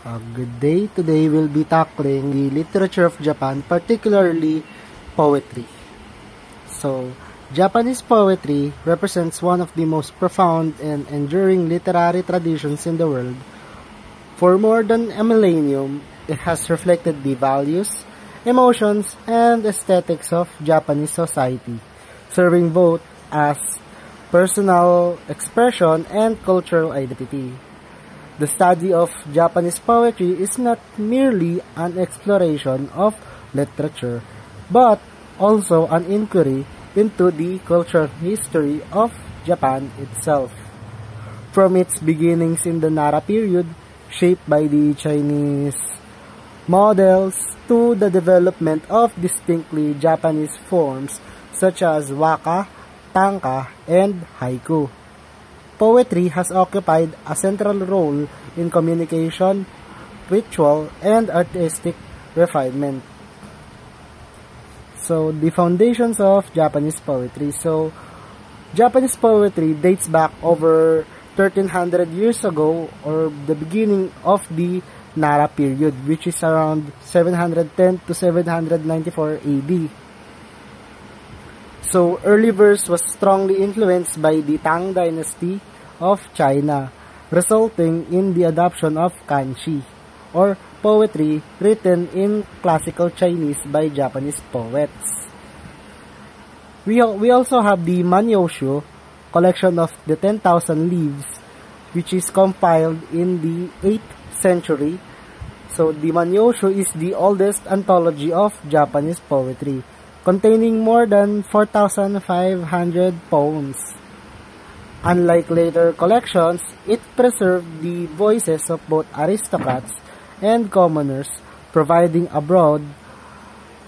Good day. Today we'll be tackling the literature of Japan, particularly poetry. So, Japanese poetry represents one of the most profound and enduring literary traditions in the world. For more than a millennium, it has reflected the values, emotions, and aesthetics of Japanese society, serving both as personal expression and cultural identity. The study of Japanese poetry is not merely an exploration of literature, but also an inquiry into the cultural history of Japan itself. From its beginnings in the Nara period, shaped by the Chinese models, to the development of distinctly Japanese forms such as waka, tanka, and haiku. Poetry has occupied a central role in communication, ritual, and artistic refinement. So, the foundations of Japanese poetry. So, Japanese poetry dates back over 1300 years ago, or the beginning of the Nara period, which is around 710 to 794 AD. So, early verse was strongly influenced by the Tang Dynasty of China, resulting in the adoption of kanji, or poetry written in classical Chinese by Japanese poets. We also have the Manyoshu, collection of the 10,000 leaves, which is compiled in the 8th century. So, the Manyoshu is the oldest anthology of Japanese poetry, containing more than 4,500 poems. Unlike later collections, it preserved the voices of both aristocrats and commoners, providing a broad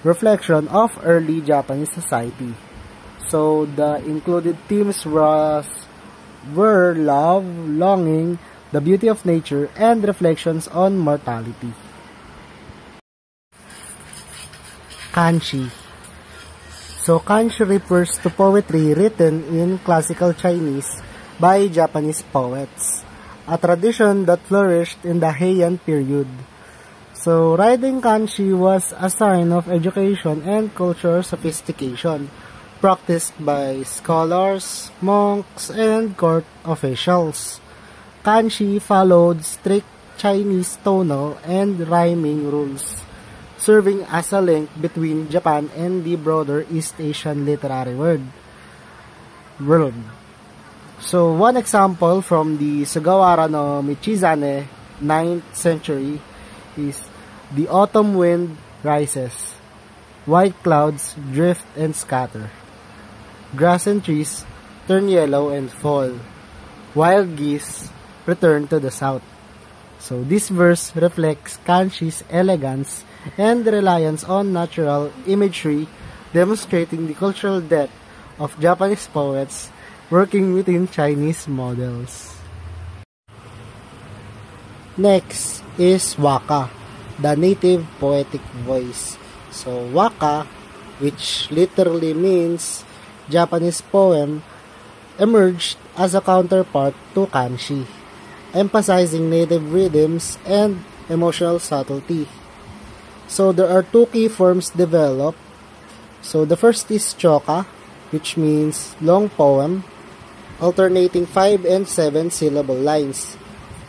reflection of early Japanese society. So, the included themes were love, longing, the beauty of nature, and reflections on mortality. Kanji. So, kanji refers to poetry written in classical Chinese by Japanese poets, a tradition that flourished in the Heian period. So, writing kanji was a sign of education and cultural sophistication, practiced by scholars, monks, and court officials. Kanji followed strict Chinese tonal and rhyming rules, serving as a link between Japan and the broader East Asian literary world. So, one example from the Sugawara no Michizane, 9th century, is the autumn wind rises. White clouds drift and scatter. Grass and trees turn yellow and fall. Wild geese return to the south. So, this verse reflects kanji's elegance and reliance on natural imagery, demonstrating the cultural depth of Japanese poets working within Chinese models. Next is waka, the native poetic voice. So, waka, which literally means Japanese poem, emerged as a counterpart to kanji, emphasizing native rhythms and emotional subtlety. So, there are two key forms developed. So, the first is choka, which means long poem, alternating 5 and 7 syllable lines.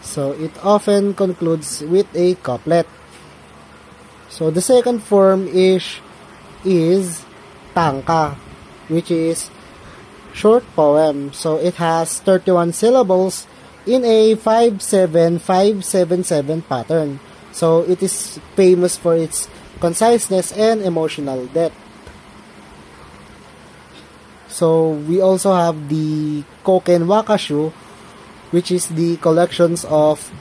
So, it often concludes with a couplet. So, the second form is tanka, which is short poem. So, it has 31 syllables in a 5-7-5-7-7 pattern. So, it is famous for its conciseness and emotional depth. So, we also have the Koken Wakashu, which is the collections of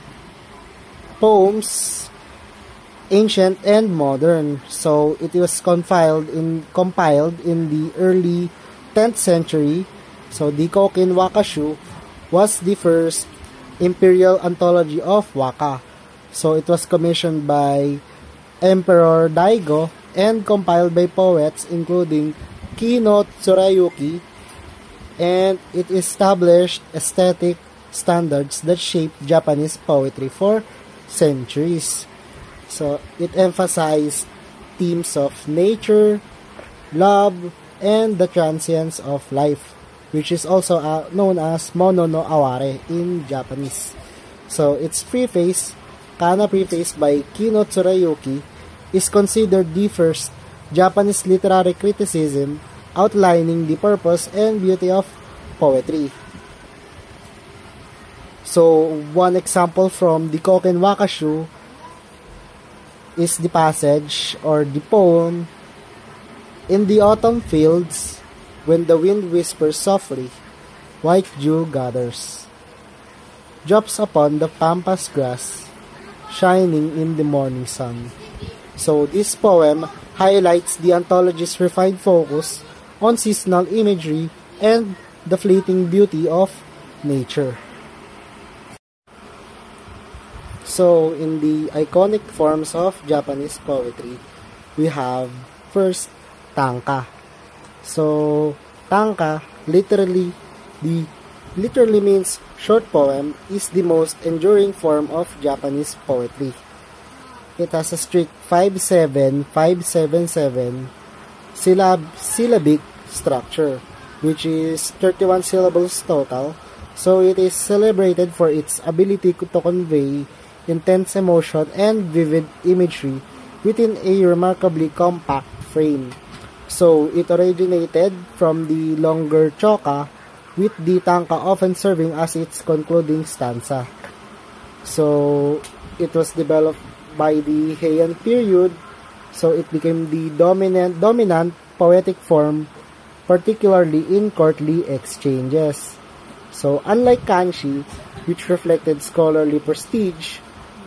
poems, ancient and modern. So, it was compiled in the early 10th century. So, the Koken Wakashu was the first imperial anthology of waka. So, it was commissioned by Emperor Daigo and compiled by poets including Kino Tsurayuki, and it established aesthetic standards that shaped Japanese poetry for centuries. So it emphasized themes of nature, love, and the transience of life, which is also known as Mono no Aware in Japanese. So its preface, Kana preface by Kino Tsurayuki, is considered the first Japanese literary criticism outlining the purpose and beauty of poetry. So one example from the Koken Wakashu is the passage or the poem, "In the autumn fields, when the wind whispers softly, white dew gathers, drops upon the pampas grass, shining in the morning sun." So this poem highlights the anthology's refined focus on seasonal imagery and the fleeting beauty of nature. So in the iconic forms of Japanese poetry, we have first tanka. So tanka literally means short poem, is the most enduring form of Japanese poetry. It has a strict 5-7-5-7-7 syllabic structure, which is 31 syllables total. So it is celebrated for its ability to convey intense emotion and vivid imagery within a remarkably compact frame. So it originated from the longer choka, with the tanka often serving as its concluding stanza. So it was developed by the Heian period, so it became the dominant poetic form, particularly in courtly exchanges. So unlike kanshi, which reflected scholarly prestige,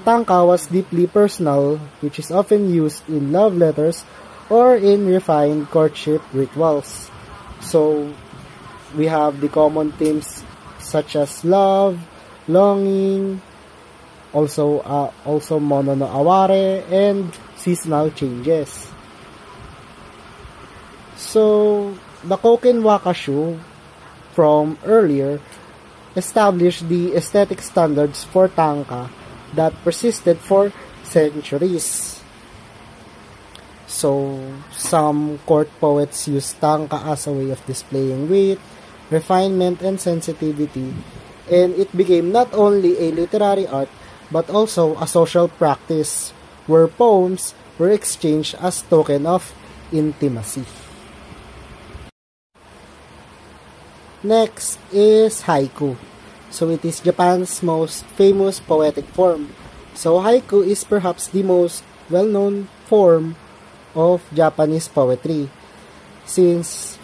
tanka was deeply personal, which is often used in love letters or in refined courtship rituals. So we have the common themes such as love, longing, also mono no aware, and seasonal changes. So the Koken Wakashu from earlier established the aesthetic standards for tanka that persisted for centuries. So some court poets used tanka as a way of displaying wit, refinement, and sensitivity, and it became not only a literary art but also a social practice where poems were exchanged as token of intimacy. Next is haiku. So it is Japan's most famous poetic form. So haiku is perhaps the most well-known form of Japanese poetry, since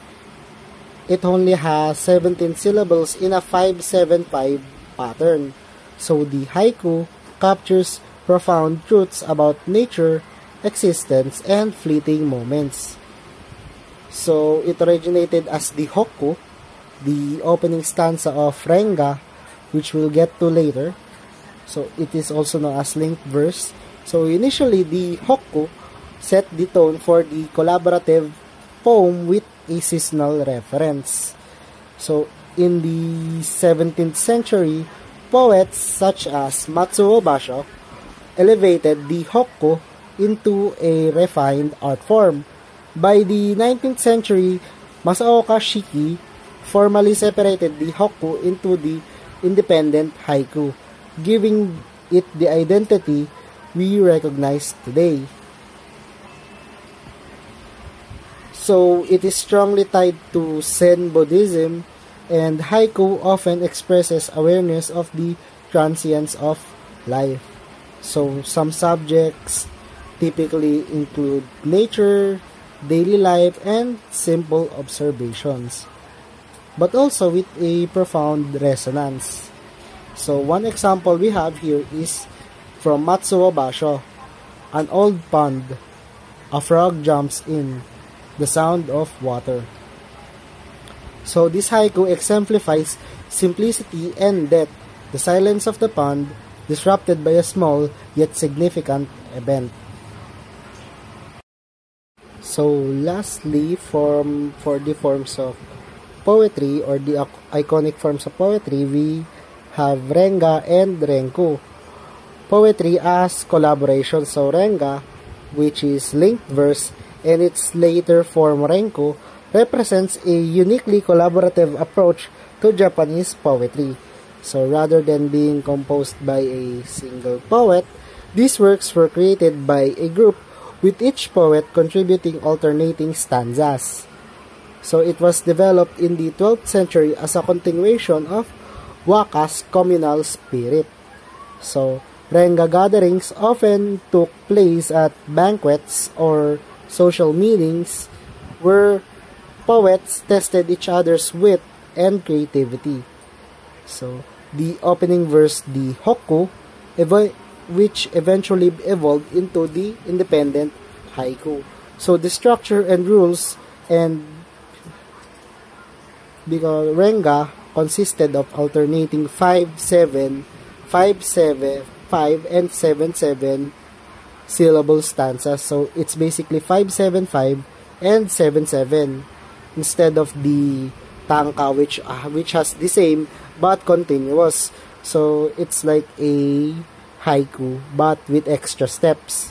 it only has 17 syllables in a 5-7-5 pattern. So the haiku captures profound truths about nature, existence, and fleeting moments. So it originated as the hokku, the opening stanza of renga, which we'll get to later. So it is also known as linked verse. So initially, the hokku set the tone for the collaborative poem with a seasonal reference. So in the 17th century, poets such as Matsuo Basho elevated the hokku into a refined art form. By the 19th century, Masaoka Shiki formally separated the hokku into the independent haiku, giving it the identity we recognize today. So it is strongly tied to Zen Buddhism, and haiku often expresses awareness of the transience of life. So some subjects typically include nature, daily life, and simple observations, but also with a profound resonance. So one example we have here is from Matsuo Basho, "An old pond, a frog jumps in, the sound of water." So this haiku exemplifies simplicity and depth, the silence of the pond disrupted by a small yet significant event. So lastly, for the forms of poetry or the iconic forms of poetry, we have renga and renku. poetry as collaboration. So renga, which is linked verse, and its later form renko, represents a uniquely collaborative approach to Japanese poetry. So rather than being composed by a single poet, these works were created by a group with each poet contributing alternating stanzas. So it was developed in the 12th century as a continuation of waka's communal spirit. So renga gatherings often took place at banquets or social meetings where poets tested each other's wit and creativity. So the opening verse, the hokku, which eventually evolved into the independent haiku. So the structure and rules and because renga consisted of alternating 5-7, 5-7, 5 and 7-7 syllable stanzas. So it's basically 5-7-5 and 7-7 instead of the tanka which has the same but continuous. So it's like a haiku but with extra steps.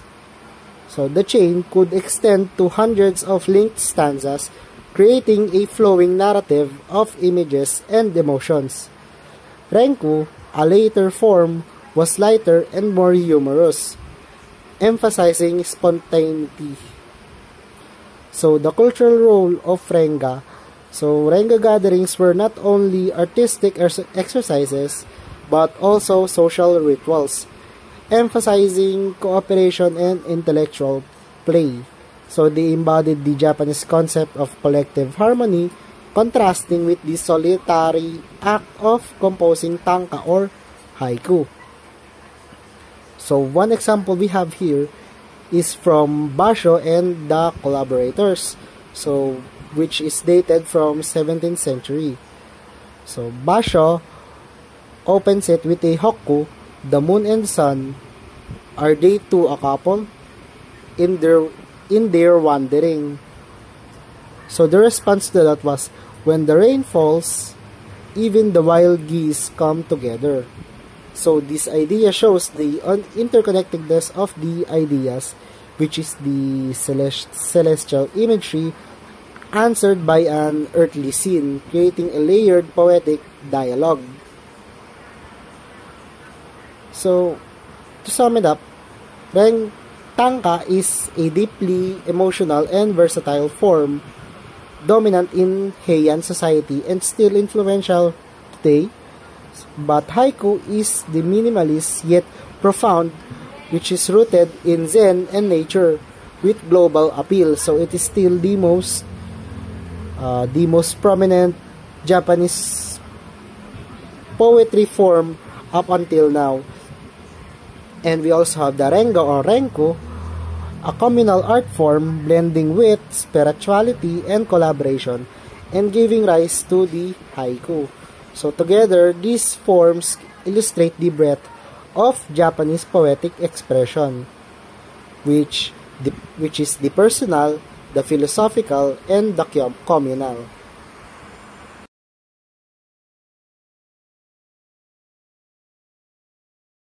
So the chain could extend to hundreds of linked stanzas, creating a flowing narrative of images and emotions. Renku, a later form, was lighter and more humorous, emphasizing spontaneity. So the cultural role of renga. So renga gatherings were not only artistic exercises but also social rituals, emphasizing cooperation and intellectual play. So they embodied the Japanese concept of collective harmony, contrasting with the solitary act of composing tanka or haiku. So one example we have here is from Basho and the Collaborators, so which is dated from 17th century. So Basho opens it with a hokku, the moon and sun, are they two a couple in their wandering? So the response to that was, when the rain falls, even the wild geese come together. So this idea shows the interconnectedness of the ideas, which is the celestial imagery answered by an earthly scene, creating a layered poetic dialogue. So, to sum it up, tanka is a deeply emotional and versatile form, dominant in Heian society and still influential today. But haiku is the minimalist yet profound, which is rooted in Zen and nature with global appeal. So it is still the most prominent Japanese poetry form up until now. And we also have the renga or renko, a communal art form blending wit, spirituality, and collaboration, and giving rise to the haiku. So together, these forms illustrate the breadth of Japanese poetic expression, which is the personal, the philosophical, and the communal.